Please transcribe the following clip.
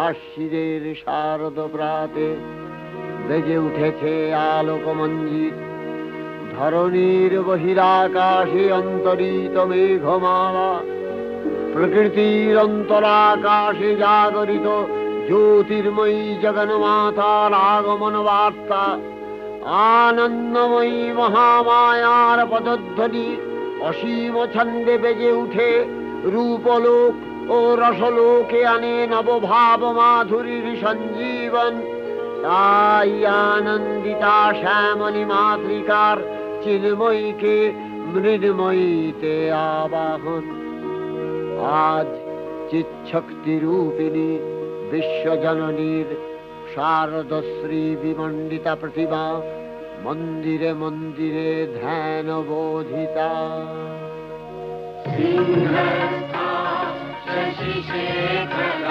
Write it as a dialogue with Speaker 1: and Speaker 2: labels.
Speaker 1: আশ্বিনের শারদ প্রাতে বেজে উঠেছে আলোকমঞ্জিত। ধরণীর বহিরাকাশে অন্তরিত মেঘমালা, প্রকৃতির অন্তরাকাশে জাগরিত জ্যোতির্ময়ী জগন্মাতার আগমন বার্তা। আনন্দময়ী মহামায়ার পদধ্বনি অসীম ছন্দে বেজে উঠে রূপলোক ও রসলোকে আনে নবভাব মাধুরীর সঞ্জীবন। তাই আনন্দিতা শ্যামলী মাতৃকার চিন্ময়ীকে মৃন্ময়ীতে আবাহন। আজ চিৎশক্তি রূপিণী বিশ্বজননীর শারদশ্রী বিমণ্ডিতা প্রতিমা মন্দিরে মন্দিরে ধ্যান বোধিতা।
Speaker 2: সিংহস্থা শশিশেখর